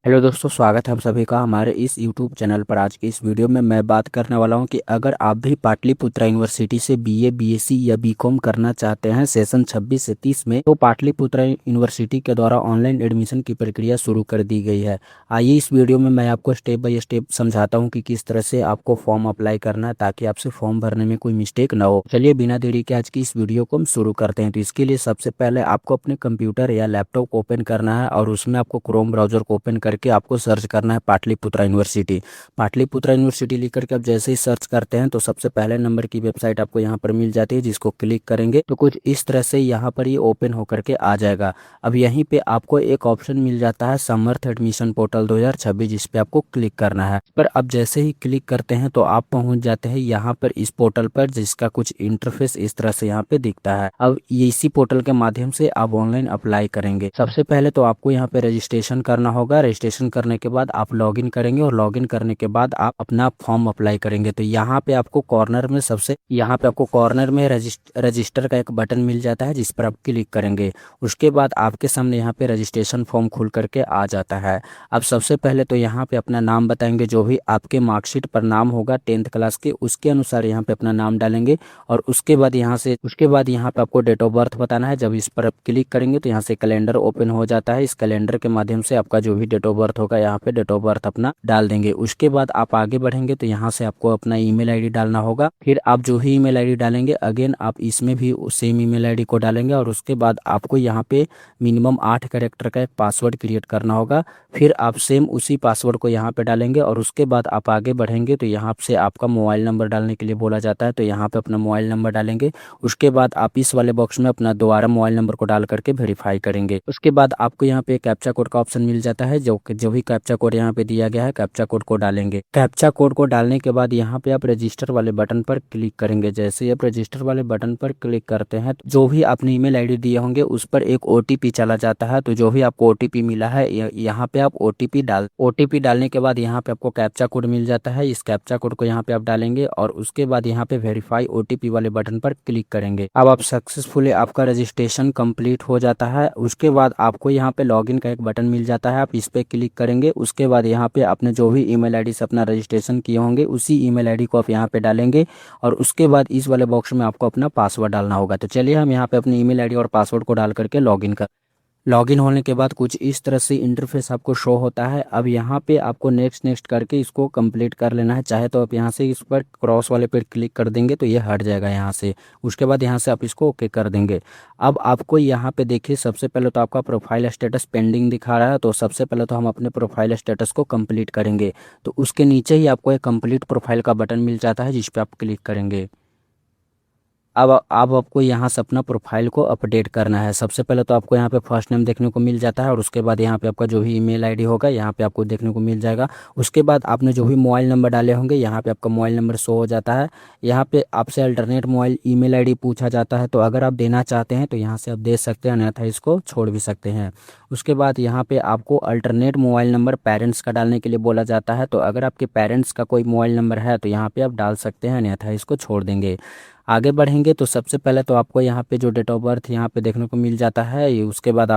Hello दोस्तों, स्वागत है हम सभी का हमारे इस यूट्यूब चैनल पर। आज की इस वीडियो में मैं बात करने वाला हूं कि अगर आप भी पाटलिपुत्रा यूनिवर्सिटी से बीए, बीएससी या बीकॉम करना चाहते हैं सेशन 26 से 30 में, तो पाटलिपुत्रा यूनिवर्सिटी के द्वारा ऑनलाइन एडमिशन की प्रक्रिया शुरू कर दी गई है। आइए इस वीडियो में मैं आपको स्टेप बाय स्टेप समझाता हूँ कि किस तरह से आपको फॉर्म अप्लाई करना है ताकि आपसे फॉर्म भरने में कोई मिस्टेक ना हो। चलिए बिना देरी के आज की इस वीडियो को हम शुरू करते हैं। तो इसके लिए सबसे पहले आपको अपने कंप्यूटर या लैपटॉप को ओपन करना है और उसमें आपको क्रोम ब्राउजर को ओपन करके आपको सर्च करना है पाटलिपुत्रा यूनिवर्सिटी। पाटलिपुत्रा यूनिवर्सिटी लिख करके आप जैसे ही सर्च करते हैं तो सबसे पहले नंबर की वेबसाइट आपको यहाँ पर मिल जाती है, जिसको क्लिक करेंगे तो कुछ इस तरह से यहाँ पर ये ओपन होकर के आ जाएगा। अब यहीं पे आपको एक ऑप्शन मिल जाता है समर्थ एडमिशन पोर्टल 2026, जिस पे आपको क्लिक करना है। पर अब जैसे ही क्लिक करते हैं तो आप पहुंच जाते हैं यहाँ पर इस पोर्टल पर, जिसका कुछ इंटरफेस इस तरह से यहाँ पे दिखता है। अब ये इसी पोर्टल के माध्यम से आप ऑनलाइन अप्लाई करेंगे। सबसे पहले तो आपको यहाँ पे रजिस्ट्रेशन करना होगा। रजिस्ट्रेशन करने के बाद आप लॉगिन करेंगे और लॉगिन करने के बाद आप अपना फॉर्म अप्लाई करेंगे। तो यहाँ पे आपको कॉर्नर में रजिस्टर का एक बटन मिल जाता है, जिस पर आप क्लिक करेंगे। उसके बाद आपके सामने यहाँ पे रजिस्ट्रेशन फॉर्म खुल करके आ जाता है। अब सबसे पहले तो यहाँ पे अपना नाम बताएंगे, जो भी आपके मार्कशीट पर नाम होगा 10th क्लास के, उसके अनुसार यहाँ पे अपना नाम डालेंगे। और उसके बाद यहाँ पे आपको डेट ऑफ बर्थ बताना है। जब इस पर आप क्लिक करेंगे तो यहाँ से कैलेंडर ओपन हो जाता है। इस कैलेंडर के माध्यम से आपका जो भी डेट ऑफ बर्थ होगा यहाँ पे डेट ऑफ बर्थ अपना डाल देंगे। उसके बाद आप आगे बढ़ेंगे तो यहाँ से आपको अपना ईमेल आईडी डालना होगा। फिर आप जो ही ईमेल आईडी डालेंगे अगेन आप इसमें भी सेम ईमेल आईडी को डालेंगे। और उसके बाद आपको यहाँ पे मिनिमम 8 कैरेक्टर का एक पासवर्ड क्रिएट करना होगा। फिर आप सेम उसी पासवर्ड को यहाँ पे डालेंगे और उसके बाद आप आगे बढ़ेंगे तो यहाँ से आपका मोबाइल नंबर डालने के लिए बोला जाता है, तो यहाँ पे अपना मोबाइल नंबर डालेंगे। उसके बाद आप इस वाले बॉक्स में अपना दोबारा मोबाइल नंबर को डाल करके वेरीफाई करेंगे। उसके बाद आपको यहाँ पे कैप्चा कोड का ऑप्शन मिल जाता है, जो भी कैप्चा कोड यहाँ पे दिया गया है कैप्चा कोड को डालेंगे। कैप्चा कोड को डालने के बाद यहाँ पे आप रजिस्टर वाले बटन पर क्लिक करेंगे। जैसे ही आप रजिस्टर वाले बटन पर क्लिक करते हैं तो जो भी आपने ईमेल आईडी दिए होंगे उस पर एक ओटीपी चला जाता है। तो जो भी आपको ओटीपी मिला है यहाँ पे आप ओटीपी डालने के बाद यहाँ पे आपको कैप्चा कोड मिल जाता है। इस कैप्चा कोड को यहाँ पे आप डालेंगे और उसके बाद यहाँ पे वेरीफाई ओटीपी वाले बटन पर क्लिक करेंगे। अब आप सक्सेसफुली आपका रजिस्ट्रेशन कंप्लीट हो जाता है। उसके बाद आपको यहाँ पे लॉगिन का एक बटन मिल जाता है, आप इस पे क्लिक करेंगे। उसके बाद यहाँ पे आपने जो भी ईमेल आईडी से अपना रजिस्ट्रेशन किए होंगे उसी ईमेल आईडी को आप यहाँ पे डालेंगे। और उसके बाद इस वाले बॉक्स में आपको अपना पासवर्ड डालना होगा। तो चलिए हम यहाँ पे अपनी ईमेल आईडी और पासवर्ड को डाल करके लॉगिन होने के बाद कुछ इस तरह से इंटरफेस आपको शो होता है। अब यहाँ पे आपको नेक्स्ट करके इसको कंप्लीट कर लेना है। चाहे तो आप यहाँ से इस पर क्रॉस वाले पर क्लिक कर देंगे तो ये हट जाएगा यहाँ से। उसके बाद यहाँ से आप इसको ओके कर देंगे। अब आपको यहाँ पे देखिए सबसे पहले तो आपका प्रोफाइल स्टेटस पेंडिंग दिखा रहा है, तो सबसे पहले तो हम अपने प्रोफाइल स्टेटस को कंप्लीट करेंगे। तो उसके नीचे ही आपको एक कंप्लीट प्रोफाइल का बटन मिल जाता है, जिस पर आप क्लिक करेंगे। अब आपको यहाँ से अपना प्रोफाइल को अपडेट करना है। सबसे पहले तो आपको यहाँ पे फर्स्ट नेम देखने को मिल जाता है और उसके बाद यहाँ पे आपका जो भी ईमेल आईडी होगा यहाँ पे आपको देखने को मिल जाएगा। उसके बाद आपने जो भी मोबाइल नंबर डाले होंगे यहाँ पे आपका मोबाइल नंबर शो हो जाता है। यहाँ पे आपसे अल्टरनेट मोबाइल ईमेल आईडी पूछा जाता है, तो अगर आप देना चाहते हैं तो यहाँ से आप दे सकते हैं, अन्यथा इसको छोड़ भी सकते हैं। उसके बाद यहाँ पे आपको अल्टरनेट मोबाइल नंबर पेरेंट्स का डालने के लिए बोला जाता है, तो अगर आपके पेरेंट्स का कोई मोबाइल नंबर है तो यहाँ पे आप डाल सकते हैं, अन्यथा इसको छोड़ देंगे। आगे बढ़ेंगे तो सबसे पहले तो आपको यहाँ पे जो डेट ऑफ बर्थ यहाँ पे देखने को मिल जाता है, उसके बाद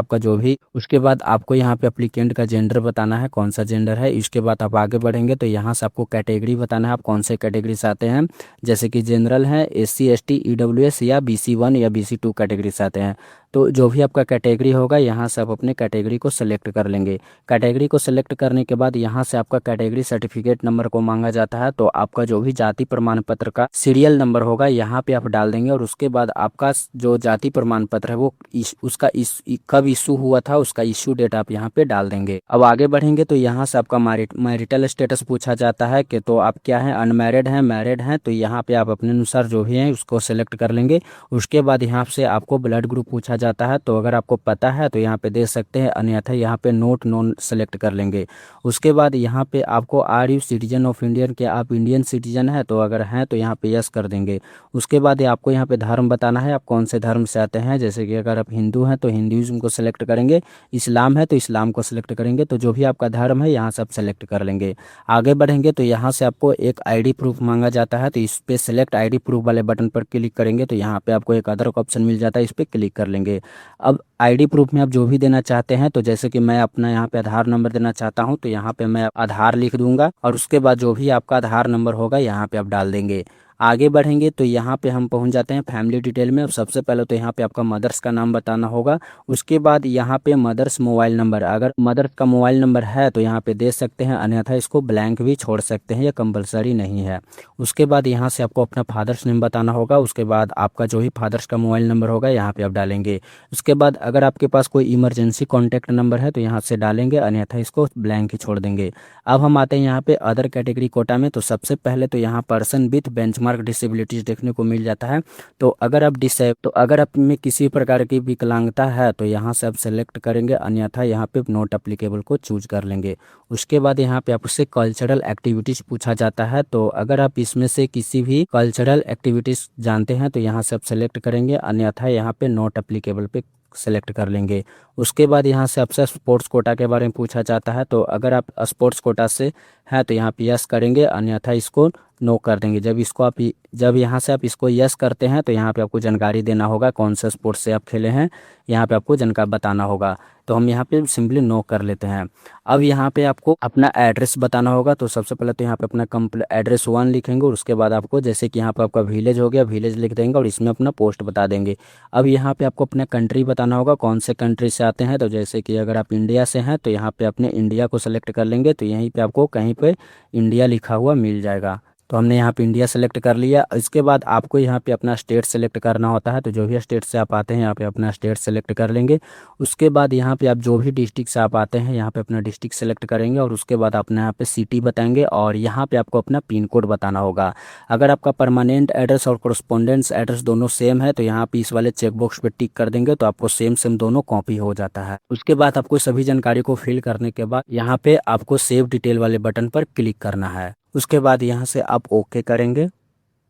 उसके बाद आपको यहाँ पे एप्लीकेंट का जेंडर बताना है, कौन सा जेंडर है। इसके बाद आप आगे बढ़ेंगे तो यहाँ से आपको कैटेगरी बताना है, आप कौन से कैटेगरी से आते हैं। जैसे कि जनरल है, SC ST EWS या BC1 या BC2 कैटेगरी से आते हैं। तो जो भी आपका कैटेगरी होगा यहाँ से आप अपने कैटेगरी को सिलेक्ट कर लेंगे। कैटेगरी को सिलेक्ट करने के बाद यहाँ से आपका कैटेगरी सर्टिफिकेट नंबर को मांगा जाता है, तो आपका जो भी जाति प्रमाण पत्र का सीरियल नंबर होगा यहाँ पे आप डाल देंगे। और उसके बाद आपका जो जाति प्रमाण पत्र है वो कब इशू हुआ था उसका इशू डेट आप यहाँ पे डाल देंगे। अब आगे बढ़ेंगे तो यहाँ से आपका मैरिटल स्टेटस पूछा जाता है कि तो आप क्या है, अनमैरिड हैं, मैरिड हैं, तो यहाँ पे आप अपने अनुसार जो भी हैं उसको सेलेक्ट कर लेंगे। उसके बाद यहाँ से आपको ब्लड ग्रुप पूछा जाता है, तो अगर आपको पता है तो यहाँ पे दे सकते हैं, अन्यथा यहाँ पे नोट नॉन सेलेक्ट कर लेंगे। उसके बाद यहाँ पे आपको are you citizen of Indian, क्या आप इंडियन सिटीजन है, तो अगर हैं तो यहाँ पे यस कर देंगे। उसके बाद आपको यहाँ पे धर्म बताना है, आप कौन से धर्म से आते हैं। जैसे कि अगर आप हिंदू हैं तो हिंदुइज्म को सिलेक्ट करेंगे, इस्लाम है तो इस्लाम को सिलेक्ट करेंगे। तो जो भी आपका धर्म है यहाँ से आप सेलेक्ट कर लेंगे। आगे बढ़ेंगे तो यहाँ से आपको एक आईडी प्रूफ मांगा जाता है, तो इस पे सेलेक्ट आईडी प्रूफ वाले बटन पर क्लिक करेंगे तो यहाँ पे आपको एक अदर का ऑप्शन मिल जाता है, इस पर क्लिक कर लेंगे। देंगे। अब आईडी प्रूफ में आप जो भी देना चाहते हैं, तो जैसे कि मैं अपना यहाँ पे आधार नंबर देना चाहता हूँ, तो यहाँ पे मैं आधार लिख दूंगा और उसके बाद जो भी आपका आधार नंबर होगा यहाँ पे आप डाल देंगे। आगे बढ़ेंगे तो यहाँ पे हम पहुँच जाते हैं फैमिली डिटेल में। अब सबसे पहले तो यहाँ पे आपका मदर्स का नाम बताना होगा। उसके बाद यहाँ पे मदर्स मोबाइल नंबर, अगर मदर्स का मोबाइल नंबर है तो यहाँ पे दे सकते हैं, अन्यथा इसको ब्लैंक भी छोड़ सकते हैं, यह कंपलसरी नहीं है। उसके बाद यहाँ से आपको अपना फादर्स नेम बताना होगा। उसके बाद आपका जो भी फादर्स का मोबाइल नंबर होगा यहाँ पे आप डालेंगे। उसके बाद अगर आपके पास कोई इमरजेंसी कॉन्टैक्ट नंबर है तो यहाँ से डालेंगे, अन्यथा इसको ब्लैंक ही छोड़ देंगे। अब हम आते हैं यहाँ पे अदर कैटेगरी कोटा में। तो सबसे पहले तो यहाँ पर्सन विथ बेंचमार्क डिसेबिलिटीज देखने को मिल जाता है। तो अगर आप में किसी प्रकार की विकलांगता है तो यहाँ से आप सेलेक्ट करेंगे, अन्यथा यहाँ पे नॉट अप्लीकेबल को चूज कर लेंगे। उसके बाद यहाँ पे आपसे कल्चरल एक्टिविटीज पूछा जाता है। तो अगर आप इसमें से किसी भी कल्चरल एक्टिविटीज जानते हैं तो यहाँ से आप सेलेक्ट करेंगे, अन्यथा यहाँ पे नॉट अप्लीकेबल पे सेलेक्ट कर लेंगे। उसके बाद यहाँ से आपसे स्पोर्ट्स कोटा के बारे में पूछा जाता है। तो अगर आप स्पोर्ट्स कोटा से हैं तो यहाँ पे यस करेंगे, अन्यथा इसको नो कर देंगे। जब यहाँ से आप इसको यस करते हैं तो यहाँ पे आपको जानकारी देना होगा कौन से स्पोर्ट्स से आप खेले हैं, यहाँ पे आपको जानकारी बताना होगा। तो हम यहाँ पे सिंपली नो कर लेते हैं। अब यहाँ पे आपको अपना एड्रेस बताना होगा। तो सबसे पहले तो यहाँ पे अपना एड्रेस 1 लिखेंगे और उसके बाद आपको जैसे कि यहाँ पे आपका विलेज हो गया, विलेज लिख देंगे और इसमें अपना पोस्ट बता देंगे। अब यहाँ पे आपको अपना कंट्री बताना होगा, कौन से कंट्री से आते हैं। तो जैसे कि अगर आप इंडिया से हैं तो यहाँ पे अपने इंडिया को सेलेक्ट कर लेंगे। तो यहीं पे आपको कहीं पे इंडिया लिखा हुआ मिल जाएगा। तो हमने यहाँ पे इंडिया सेलेक्ट कर लिया। इसके बाद आपको यहाँ पे अपना स्टेट सेलेक्ट करना होता है। तो जो भी स्टेट से आप आते हैं यहाँ पे अपना स्टेट सेलेक्ट कर लेंगे। उसके बाद यहाँ पे आप जो भी डिस्ट्रिक्ट से आप आते हैं यहाँ पे अपना डिस्ट्रिक्ट सेलेक्ट करेंगे और उसके बाद अपने यहाँ पे सिटी बताएंगे और यहाँ पे आपको अपना पिन कोड बताना होगा। अगर आपका परमानेंट एड्रेस और कोरस्पोंडेंस एड्रेस दोनों सेम है तो यहाँ पे इस वाले चेक बॉक्स पे टिक कर देंगे, तो आपको सेम दोनों कॉपी हो जाता है। उसके बाद आपको सभी जानकारी को फिल करने के बाद यहाँ पे आपको सेव डिटेल वाले बटन पर क्लिक करना है। उसके बाद यहाँ से आप ओके करेंगे।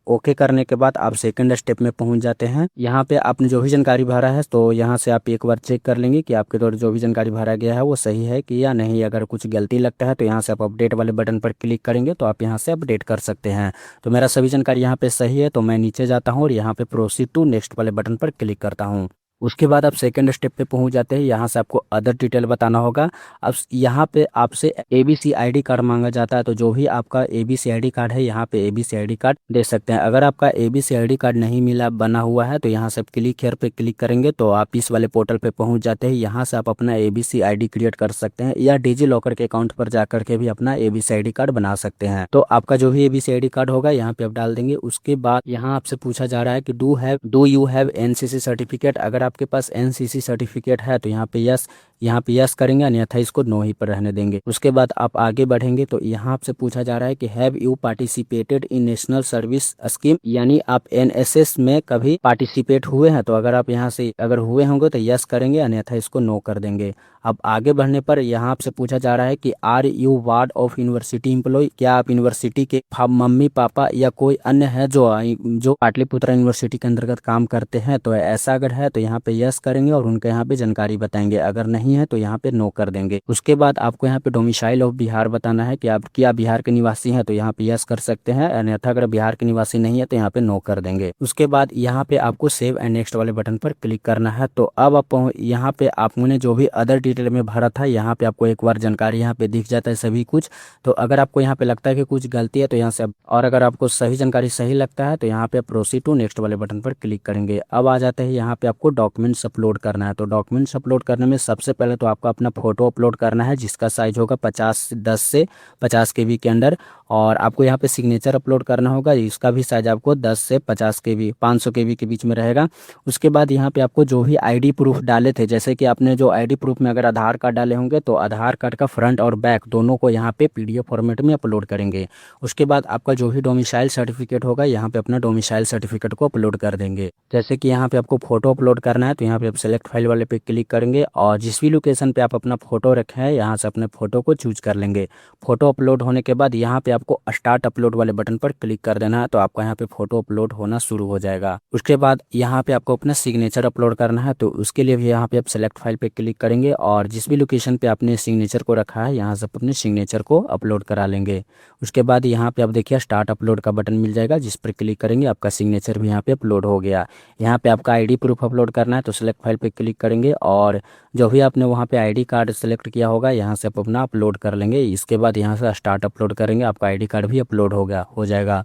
ओके करने के बाद आप सेकंड स्टेप में पहुंच जाते हैं। यहाँ पे आपने जो भी जानकारी भरा है तो यहाँ से आप एक बार चेक कर लेंगे कि आपके द्वारा जो भी जानकारी भरा गया है वो सही है कि या नहीं। अगर कुछ गलती लगता है तो यहाँ से आप अपडेट वाले बटन पर क्लिक करेंगे, तो आप यहाँ से अपडेट कर सकते हैं। तो मेरा सभी जानकारी यहाँ पे सही है, तो मैं नीचे जाता हूँ और यहाँ पे प्रोसीड टू नेक्स्ट वाले बटन पर क्लिक करता हूँ। उसके बाद आप सेकंड स्टेप पे पहुंच जाते हैं। यहाँ से आपको अदर डिटेल बताना होगा। अब यहाँ पे आपसे एबीसी आईडी कार्ड मांगा जाता है। तो जो भी आपका एबीसी आईडी कार्ड है यहाँ पे एबीसी आईडी कार्ड दे सकते हैं। अगर आपका एबीसी आईडी कार्ड नहीं मिला बना हुआ है तो यहाँ से आप क्लिक हियर पे क्लिक करेंगे तो आप इस वाले पोर्टल पे पहुंच जाते हैं। यहाँ से आप अपना एबीसी आईडी क्रिएट कर सकते हैं या डिजी लॉकर के अकाउंट पर जाकर के भी अपना एबीसी आईडी कार्ड बना सकते हैं। तो आपका जो भी एबीसी आईडी कार्ड होगा यहाँ पे आप डाल देंगे। उसके बाद यहाँ आपसे पूछा जा रहा है कि do you have NCC certificate. अगर आपके पास एनसीसी सर्टिफिकेट है तो यहाँ पे यस करेंगे, अन्यथा इसको नो ही पर रहने देंगे। उसके बाद आप आगे बढ़ेंगे तो यहाँ आपसे पूछा जा रहा है कि have you participated in national service scheme, यानी आप एनएसएस में कभी पार्टिसिपेट हुए हैं। तो अगर आप यहाँ से अगर हुए होंगे तो यस करेंगे, अन्यथा इसको नो कर देंगे। अब आगे बढ़ने पर यहाँ आपसे पूछा जा रहा है कि are you ward of university employ, क्या आप यूनिवर्सिटी के मम्मी पापा या कोई अन्य है जो पाटलिपुत्रा यूनिवर्सिटी के अंतर्गत काम करते हैं। तो ऐसा अगर है तो यहाँ पे यस करेंगे और उनके यहाँ पे जानकारी बताएंगे। अगर नहीं है तो यहाँ पे नो कर देंगे। उसके बाद आपको यहाँ पे डोमिसाइल ऑफ बिहार बताना है कि आप क्या बिहार के निवासी हैं, तो यहाँ पे यस कर सकते हैं, अन्यथा अगर बिहार के निवासी नहीं है तो यहाँ पे नो कर देंगे। उसके बाद यहाँ पे आपको सेव एंड नेक्स्ट वाले बटन पर क्लिक करना है। तो अब आप यहाँ पे आपने जो भी अदर डिटेल में भरा था यहाँ पे आपको एक बार जानकारी यहाँ पे दिख जाता है सभी कुछ। तो अगर आपको यहाँ पे लगता है कि कुछ गलती है तो यहाँ से और अगर आपको सही जानकारी सही लगता है तो यहाँ पे प्रोसीड टू नेक्स्ट वाले बटन पर क्लिक करेंगे। अब आ जाते हैं यहाँ पे आपको डॉक्यूमेंट्स अपलोड करना है। तो डॉक्यूमेंट्स अपलोड करने में सबसे पहले तो आपको अपना फोटो अपलोड करना है, जिसका साइज होगा 10 से 50 KB के अंदर। और आपको यहाँ पे सिग्नेचर अपलोड करना होगा, इसका भी साइज आपको 10 से 50 KB 500 KB के बीच में रहेगा। उसके बाद यहाँ पे आपको जो भी आईडी प्रूफ डाले थे, जैसे कि आपने जो आईडी प्रूफ में अगर आधार कार्ड डाले होंगे तो आधार कार्ड का फ्रंट और बैक दोनों को यहाँ पे PDF फॉर्मेट में अपलोड करेंगे। उसके बाद आपका जो भी डोमिसाइल सर्टिफिकेट होगा यहाँ पे अपना डोमिसाइल सर्टिफिकेट को अपलोड कर देंगे। जैसे कि यहाँ पे आपको फोटो अपलोड करना है तो यहाँ पे आप सेलेक्ट फाइल वाले पे क्लिक करेंगे और जिस भी लोकेशन पे आप अपना फ़ोटो रखे हैं यहाँ से अपने फ़ोटो को चूज कर लेंगे। फ़ोटो अपलोड होने के बाद यहाँ पे आपको स्टार्ट अपलोड वाले बटन पर क्लिक कर देना है, तो आपका यहाँ पे फ़ोटो अपलोड होना शुरू हो जाएगा। उसके बाद यहाँ पे आपको अपना सिग्नेचर अपलोड करना है, तो उसके लिए भी यहाँ पे आप सेलेक्ट फाइल पे क्लिक करेंगे और जिस भी लोकेशन पे आपने सिग्नेचर को रखा है यहाँ से अपने सिग्नेचर को अपलोड करा लेंगे। उसके बाद यहाँ पे आप देखिए स्टार्ट अपलोड का बटन मिल जाएगा, जिस पर क्लिक करेंगे आपका सिग्नेचर भी यहाँ पे अपलोड हो गया। यहाँ पे आपका आईडी प्रूफ अपलोड करना है, तो सेलेक्ट फाइल पे क्लिक करेंगे और जो भी आपने वहाँ पे आईडी कार्ड सेलेक्ट किया होगा यहाँ से आप अपना अपलोड कर लेंगे। इसके बाद यहाँ से स्टार्ट अपलोड करेंगे, आपका आईडी कार्ड भी अपलोड हो जाएगा।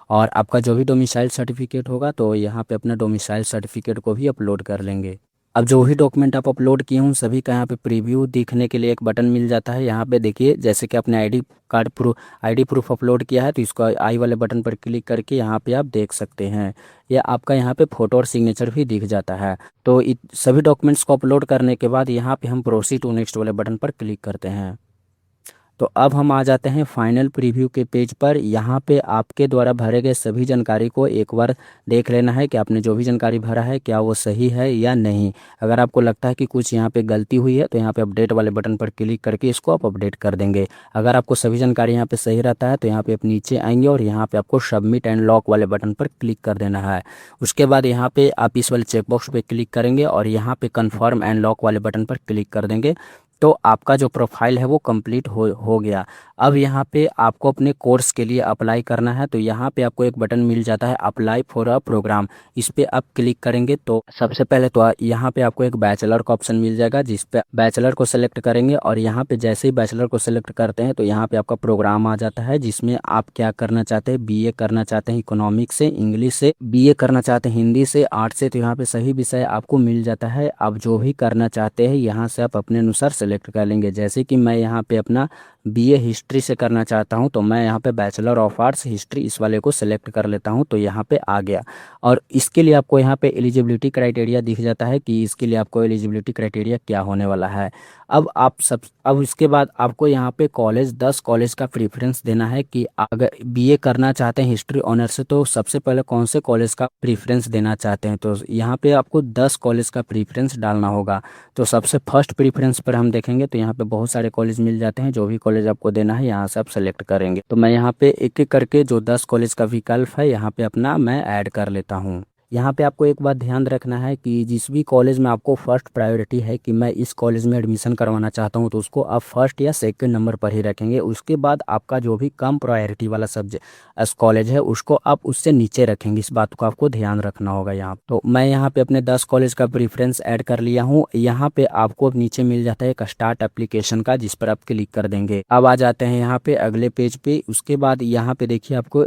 और आपका जो भी डोमिसाइल सर्टिफिकेट होगा तो यहाँ पे अपना डोमिसाइल सर्टिफिकेट को भी अपलोड कर लेंगे। अब जो भी डॉक्यूमेंट आप अपलोड किए हों सभी का यहाँ पे प्रीव्यू दिखने के लिए एक बटन मिल जाता है। यहाँ पे देखिए जैसे कि आपने आईडी प्रूफ अपलोड किया है तो इसको आई वाले बटन पर क्लिक करके यहाँ पे आप देख सकते हैं, या आपका यहाँ पे फ़ोटो और सिग्नेचर भी दिख जाता है। तो सभी डॉक्यूमेंट्स को अपलोड करने के बाद यहाँ पे हम प्रोसीड टू नेक्स्ट वाले बटन पर क्लिक करते हैं। तो अब हम आ जाते हैं फाइनल प्रीव्यू के पेज पर। यहाँ पे आपके द्वारा भरे गए सभी जानकारी को एक बार देख लेना है कि आपने जो भी जानकारी भरा है क्या वो सही है या नहीं। अगर आपको लगता है कि कुछ यहाँ पे गलती हुई है तो यहाँ पे अपडेट वाले बटन पर क्लिक करके इसको आप अपडेट कर देंगे। अगर आपको सभी जानकारी यहाँ पे सही रहता है तो यहाँ पे आप नीचे आएंगे और यहाँ पे आपको सबमिट एंड लॉक वाले बटन पर क्लिक कर देना है। उसके बाद यहाँ पे आप इस वाले चेकबॉक्स पे क्लिक करेंगे और यहाँ पे कन्फर्म एंड लॉक वाले बटन पर क्लिक कर देंगे। तो आपका जो प्रोफाइल है वो कंप्लीट हो गया। अब यहाँ पे आपको अपने कोर्स के लिए अप्लाई करना है, तो यहाँ पे आपको एक बटन मिल जाता है अप्लाई फॉर अ प्रोग्राम। इस पे आप क्लिक करेंगे तो सबसे पहले तो यहाँ पे आपको एक बैचलर का ऑप्शन मिल जाएगा, जिस पे बैचलर को सेलेक्ट करेंगे और यहाँ पे जैसे ही बैचलर को सेलेक्ट करते हैं तो यहाँ पे आपका प्रोग्राम आ जाता है, जिसमें आप क्या करना चाहते हैं। बीए करना चाहते हैं इकोनॉमिक्स से, इंग्लिश से, बीए करना चाहते हैं हिंदी से, आर्ट्स से, तो यहाँ पे सही विषय आपको मिल जाता है। आप जो भी करना चाहते हैं यहाँ से आप अपने अनुसार सेलेक्ट कर लेंगे। जैसे कि मैं यहाँ पे अपना बीए हिस्ट्री से करना चाहता हूँ तो मैं यहाँ पे बैचलर ऑफ आर्ट्स हिस्ट्री इस वाले को सेलेक्ट कर लेता हूँ, तो यहाँ पे आ गया। और इसके लिए आपको यहाँ पे एलिजिबिलिटी क्राइटेरिया दिख जाता है कि इसके लिए आपको एलिजिबिलिटी क्राइटेरिया क्या होने वाला है। अब इसके बाद आपको यहाँ पे 10 कॉलेज का प्रीफरेंस देना है कि अगर बीए करना चाहते हैं हिस्ट्री ऑनर से तो सबसे पहले कौन से कॉलेज का प्रीफरेंस देना चाहते हैं। तो यहाँ पे आपको 10 कॉलेज का प्रीफरेंस डालना होगा। तो सबसे फर्स्ट प्रीफरेंस पर हम देखेंगे तो यहाँ पे बहुत सारे कॉलेज मिल जाते हैं, जो भी कॉलेज आपको देना है यहाँ से आप सेलेक्ट करेंगे। तो मैं यहाँ पे एक एक करके जो 10 कॉलेज का विकल्प है यहाँ पे अपना मैं ऐड कर लेता हूँ। यहाँ पे आपको एक बात ध्यान रखना है कि जिस भी कॉलेज में आपको फर्स्ट प्रायोरिटी है कि मैं इस कॉलेज में एडमिशन करवाना चाहता हूँ तो उसको आप फर्स्ट या सेकंड नंबर पर ही रखेंगे। उसके बाद आपका जो भी कम प्रायोरिटी वाला सब्जेक्ट कॉलेज है उसको आप उससे नीचे रखेंगे। इस बात को आपको ध्यान रखना होगा। यहाँ तो मैं यहाँ पे अपने 10 कॉलेज का प्रीफरेंस ऐड कर लिया हूँ। यहाँ पे आपको नीचे मिल जाता है एक स्टार्ट एप्लीकेशन का, जिस पर आप क्लिक कर देंगे। अब आ जाते हैं यहाँ पे अगले पेज पे। उसके बाद यहाँ पे देखिए आपको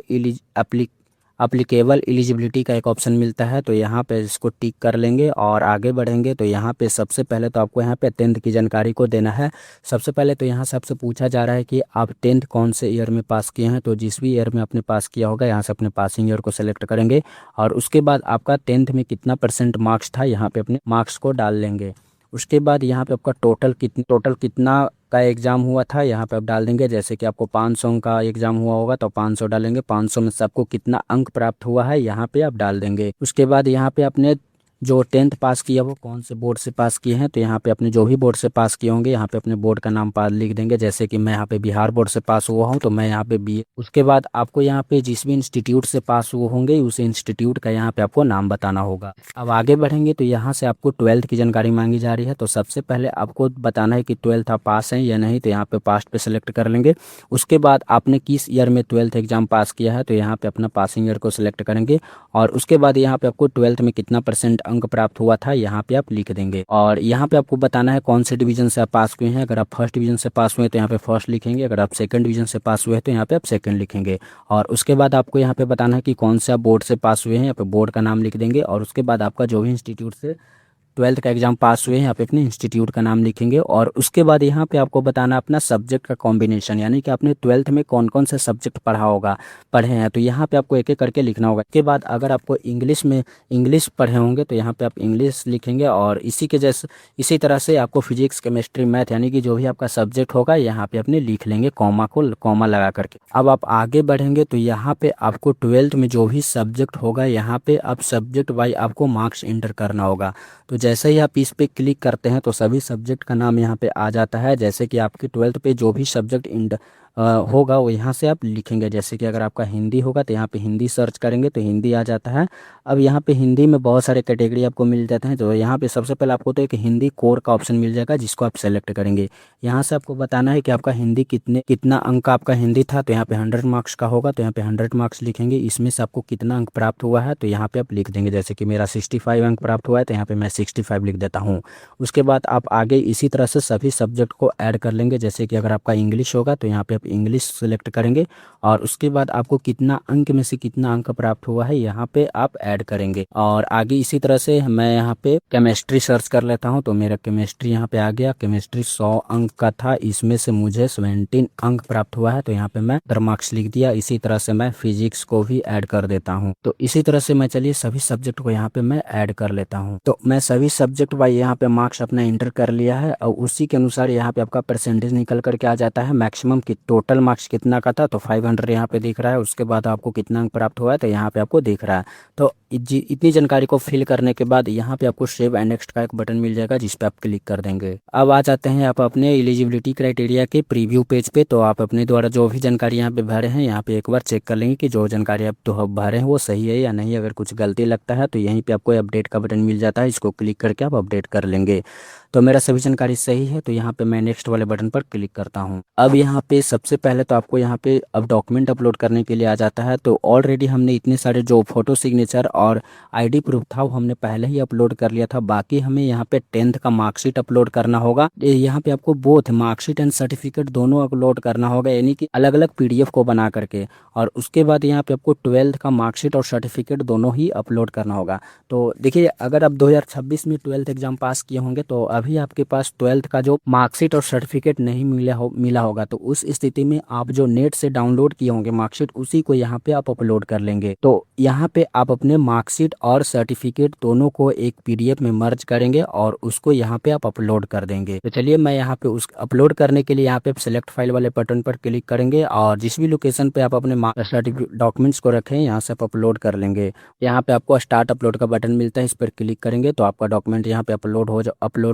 एप्लीकेबल एलिजिबिलिटी का एक ऑप्शन मिलता है, तो यहाँ पे इसको टिक कर लेंगे और आगे बढ़ेंगे। तो यहाँ पे सबसे पहले तो आपको यहाँ पे 10th की जानकारी को देना है। सबसे पहले तो यहाँ से आपसे पूछा जा रहा है कि आप 10th कौन से ईयर में पास किए हैं, तो जिस भी ईयर में आपने पास किया होगा यहाँ से अपने पासिंग ईयर को सेलेक्ट करेंगे और उसके बाद आपका 10th में कितना % मार्क्स था यहाँ पे अपने मार्क्स को डाल लेंगे। उसके बाद यहाँ पे आपका टोटल कितना का एग्ज़ाम हुआ था यहाँ पे आप डाल देंगे। जैसे कि आपको 500 का एग्ज़ाम हुआ होगा तो 500 डालेंगे। 500 में से आपको कितना अंक प्राप्त हुआ है यहाँ पे आप डाल देंगे। उसके बाद यहाँ पे आपने जो 10th पास किया वो कौन से बोर्ड से पास किए हैं, तो यहाँ पे अपने जो भी बोर्ड से पास किए होंगे यहाँ पे अपने बोर्ड का नाम लिख देंगे। जैसे कि मैं यहाँ पे बिहार बोर्ड से पास हुआ हूँ तो मैं यहाँ पे बीए। उसके बाद आपको यहाँ पे जिस भी इंस्टीट्यूट से पास हुए होंगे उस इंस्टीट्यूट का यहाँ पे आपको नाम बताना होगा। अब आगे बढ़ेंगे तो यहाँ से आपको 12th की जानकारी मांगी जा रही है। तो सबसे पहले आपको बताना है कि 12th आप पास हैं या नहीं, तो यहाँ पे पास्ट पे सेलेक्ट कर लेंगे। उसके बाद आपने किस ईयर में 12th एग्जाम पास किया है, तो यहाँ पे अपना पासिंग ईयर को सिलेक्ट करेंगे और उसके बाद यहाँ पे आपको 12th में कितना % अंक प्राप्त हुआ था यहाँ पे आप लिख देंगे। और यहाँ पे आपको बताना है कौन से डिवीजन से आप पास हुए हैं। अगर आप फर्स्ट डिवीजन से पास हुए तो यहाँ पे फर्स्ट लिखेंगे, अगर आप सेकंड डिवीजन से पास हुए तो यहाँ पे आप सेकंड लिखेंगे। और उसके बाद आपको यहाँ पे बताना है कि कौन से आप बोर्ड से पास हुए हैं, यहाँ पे बोर्ड का नाम लिख देंगे। और उसके बाद आपका जो भी इंस्टीट्यूट से 12th का एग्जाम पास हुए हैं यहाँ पे अपने इंस्टीट्यूट का नाम लिखेंगे। और उसके बाद यहाँ पे आपको बताना अपना सब्जेक्ट का कॉम्बिनेशन, यानी कि आपने 12th में कौन कौन से सब्जेक्ट पढ़े हैं, तो यहाँ पे आपको एक एक करके लिखना होगा। इसके बाद अगर आपको इंग्लिश पढ़े होंगे तो यहाँ पे आप इंग्लिश लिखेंगे और इसी तरह से आपको फिजिक्स, केमिस्ट्री, मैथ यानी कि जो भी आपका सब्जेक्ट होगा यहाँ पे अपने लिख लेंगे कॉमा लगा करके। अब आप आगे बढ़ेंगे तो यहाँ पे आपको 12th में जो भी सब्जेक्ट होगा यहाँ पे आप सब्जेक्ट वाइज आपको मार्क्स एंटर करना होगा। तो जैसे ही आप इस पे क्लिक करते हैं तो सभी सब्जेक्ट का नाम यहाँ पे आ जाता है। जैसे कि आपकी 12th पे जो भी सब्जेक्ट होगा वो यहाँ से आप लिखेंगे। जैसे कि अगर आपका हिंदी होगा तो यहाँ पे हिंदी सर्च करेंगे तो हिंदी आ जाता है। अब यहाँ पे हिंदी में बहुत सारे कैटेगरी आपको मिल जाते हैं। तो यहाँ पे सबसे पहले आपको तो एक हिंदी कोर का ऑप्शन मिल जाएगा, जिसको आप सेलेक्ट करेंगे। यहाँ से आपको बताना है कि आपका हिंदी कितना अंक का आपका हिंदी था। तो यहाँ पे 100 मार्क्स का होगा तो यहाँ पे 100 मार्क्स लिखेंगे। इसमें से आपको कितना अंक प्राप्त हुआ है तो यहाँ पे आप लिख देंगे। जैसे कि मेरा 65 अंक प्राप्त हुआ है तो यहाँ पे मैं 65 लिख देता हूँ। उसके बाद आप आगे इसी तरह से सभी सब्जेक्ट को ऐड कर लेंगे। जैसे कि अगर आपका इंग्लिश होगा तो यहाँ पे आप इंग्लिश सेलेक्ट करेंगे और उसके बाद आपको कितना अंक में से कितना अंक प्राप्त हुआ है यहाँ पे आप ऐड करेंगे। और आगे इसी तरह से मैं यहाँ पे केमिस्ट्री सर्च कर लेता हूँ। तो मेरा केमिस्ट्री यहाँ पे आ गया। केमिस्ट्री 100 अंक का था, इसमें से मुझे 17 अंक प्राप्त हुआ है तो यहाँ पे मैं मार्क्स लिख दिया। इसी तरह से मैं फिजिक्स को भी ऐड कर देता हूँ। तो इसी तरह से मैं चलिए सभी सब्जेक्ट को यहाँ पे मैं ऐड कर लेता हूँ। तो मैं सभी सब्जेक्ट वाइज यहाँ पे मार्क्स अपना इंटर कर लिया है और उसी के अनुसार यहाँ पे आपका परसेंटेज निकल करके आ जाता है। मैक्सिमम की टोटल मार्क्स कितना का था तो 500 यहाँ पे दिख रहा है। उसके बाद आपको कितना अंक प्राप्त हुआ है तो यहाँ पे आपको दिख रहा है। तो इतनी जानकारी को फिल करने के बाद यहाँ पे आपको सेव एंड नेक्स्ट का एक बटन मिल जाएगा, जिस पे आप क्लिक कर देंगे। अब आ जाते हैं आप अपने एलिजिबिलिटी क्राइटेरिया के प्रीव्यू पेज पे। तो आप अपने द्वारा जो भी जानकारी यहाँ पे भरे हैं यहाँ पे एक बार चेक कर लेंगे कि जो जानकारी आप तो भरे हैं वो सही है या नहीं। अगर कुछ गलती लगता है तो यहीं पे आपको अपडेट का बटन मिल जाता है, इसको क्लिक करके आप अपडेट कर लेंगे। तो मेरा सभी जानकारी सही है तो यहाँ पे मैं नेक्स्ट वाले बटन पर क्लिक करता हूँ। अब यहाँ पे सबसे पहले तो आपको यहाँ पे अब डॉक्यूमेंट अपलोड करने के लिए आ जाता है। तो ऑलरेडी हमने इतने सारे जो फोटो सिग्नेचर और आईडी प्रूफ था वो हमने पहले ही अपलोड कर लिया था। बाकी हमें यहाँ पे 10th का मार्कशीट अपलोड करना होगा। यहाँ पे आपको बोथ मार्कशीट एंड सर्टिफिकेट दोनों अपलोड करना होगा, यानी कि अलग अलग PDF को बना करके। और उसके बाद यहाँ पे आपको 12th का मार्कशीट और सर्टिफिकेट दोनों ही अपलोड करना होगा। तो देखिए, अगर आप 2026 में 12th एग्जाम पास किए होंगे तो अभी आपके पास 12th का जो मार्कशीट और सर्टिफिकेट नहीं मिला होगा, तो उस स्थिति में आप जो नेट से डाउनलोड किए होंगे मार्कशीट, उसी को यहाँ पे आप अपलोड कर लेंगे। तो यहाँ पे आप अपने मार्कशीट और सर्टिफिकेट दोनों को एक PDF में मर्ज करेंगे और उसको यहाँ पे आप अपलोड कर देंगे। तो चलिए मैं यहाँ पे उस अपलोड करने के लिए यहाँ पे सेलेक्ट फाइल वाले बटन पर क्लिक करेंगे और जिस भी लोकेशन पे आप अपने सर्टिफिकेट डॉक्यूमेंट्स को रखें यहाँ से आप अपलोड कर लेंगे। यहाँ पे आपको स्टार्ट अपलोड का बटन मिलता है, इस पर क्लिक करेंगे तो आपका डॉक्यूमेंट यहाँ पे अपलोड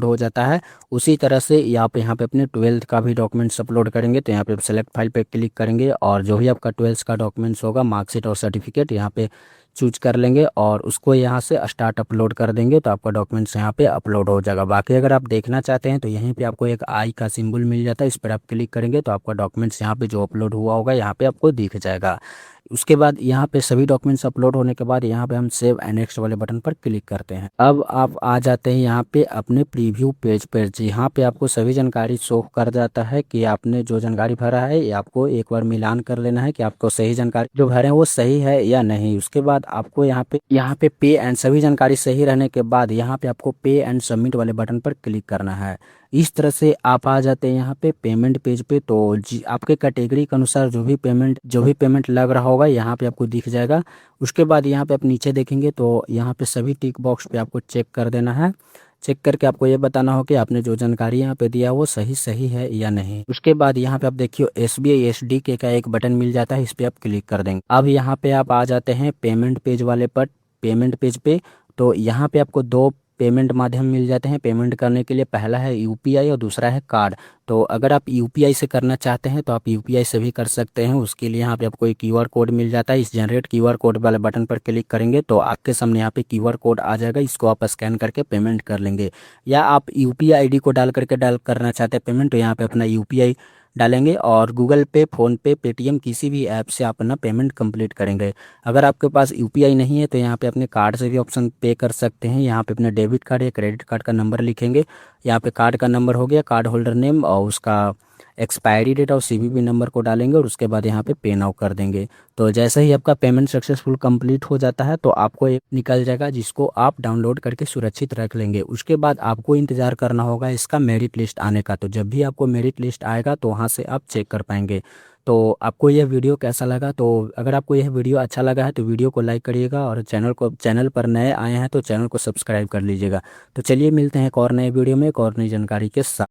हो जाता है। उसी तरह से यहाँ पे अपने 12th का भी डॉक्यूमेंट्स अपलोड करेंगे। तो यहाँ पे सेलेक्ट फाइल पे क्लिक करेंगे और जो भी आपका 12th का डॉक्यूमेंट्स होगा मार्कशीट और सर्टिफिकेट यहाँ पे चूज कर लेंगे और उसको यहाँ से स्टार्ट अपलोड कर देंगे तो आपका डॉक्यूमेंट्स यहाँ पे अपलोड हो जाएगा। बाकी अगर आप देखना चाहते हैं तो यहीं पे आपको एक आई का सिंबल मिल जाता है, इस पर आप क्लिक करेंगे तो आपका डॉक्यूमेंट्स यहाँ पे जो अपलोड हुआ होगा यहाँ पे आपको दिख जाएगा। उसके बाद यहाँ पे सभी डॉक्यूमेंट्स अपलोड होने के बाद यहाँ पे हम सेव एंड नेक्स्ट वाले बटन पर क्लिक करते हैं। अब आप आ जाते हैं यहाँ पे अपने प्रीव्यू पेज पर। यहाँ पे आपको सभी जानकारी शो कर जाता है कि आपने जो जानकारी भरा है ये आपको एक बार मिलान कर लेना है कि आपको सही जानकारी जो भरे हैं वो सही है या नहीं। उसके बाद आपको यहाँ पे पे एंड सभी जानकारी सही रहने के बाद यहाँ पे आपको पे एंड सबमिट वाले बटन पर क्लिक करना है। इस तरह से आप आ जाते हैं यहाँ पे पेमेंट पेज पे। तो आपके कैटेगरी के अनुसार जो भी पेमेंट लग रहा होगा यहाँ पे आपको दिख जाएगा। उसके बाद यहाँ पे आप नीचे देखेंगे तो यहाँ पे सभी टिक बॉक्स पे आपको चेक कर देना है। चेक करके आपको ये बताना हो कि आपने जो जानकारी यहाँ पे दिया वो सही है या नहीं। उसके बाद यहाँ पे आप देखिए SBI SDK का एक बटन मिल जाता है, इस पे आप क्लिक कर देंगे। अब यहाँ पे आप आ जाते हैं पेमेंट पेज वाले पर, पेमेंट पेज पे। तो यहाँ पे आपको दो पेमेंट माध्यम मिल जाते हैं पेमेंट करने के लिए। पहला है UPI और दूसरा है कार्ड। तो अगर आप UPI से करना चाहते हैं तो आप UPI से भी कर सकते हैं। उसके लिए यहाँ पे आपको एक QR कोड मिल जाता है, इस जनरेट QR कोड वाले बटन पर क्लिक करेंगे तो आपके सामने यहाँ पे QR कोड आ जाएगा, इसको आप स्कैन करके पेमेंट कर लेंगे। या आप UPI ID को डाल करना चाहते हैं पेमेंट तो यहाँ पे अपना UPI डालेंगे और गूगल पे, फ़ोन पे, पेटीएम किसी भी ऐप से आप अपना पेमेंट कंप्लीट करेंगे। अगर आपके पास UPI नहीं है तो यहाँ पे अपने कार्ड से भी ऑप्शन पे कर सकते हैं। यहाँ पे अपना डेबिट कार्ड या क्रेडिट कार्ड का नंबर लिखेंगे। यहाँ पे कार्ड का नंबर हो गया, कार्ड होल्डर नेम और उसका एक्सपायरी डेट और CVV नंबर को डालेंगे और उसके बाद यहाँ पे पे नाउ कर देंगे। तो जैसे ही आपका पेमेंट सक्सेसफुल कंप्लीट हो जाता है तो आपको एक निकल जाएगा, जिसको आप डाउनलोड करके सुरक्षित रख लेंगे। उसके बाद आपको इंतज़ार करना होगा इसका मेरिट लिस्ट आने का। तो जब भी आपको मेरिट लिस्ट आएगा तो वहाँ से आप चेक कर पाएंगे। तो आपको यह वीडियो कैसा लगा? तो अगर आपको यह वीडियो अच्छा लगा है तो वीडियो को लाइक करिएगा और चैनल पर नए आए हैं तो चैनल को सब्सक्राइब कर लीजिएगा। तो चलिए मिलते हैं एक और नए वीडियो में एक और नई जानकारी के साथ।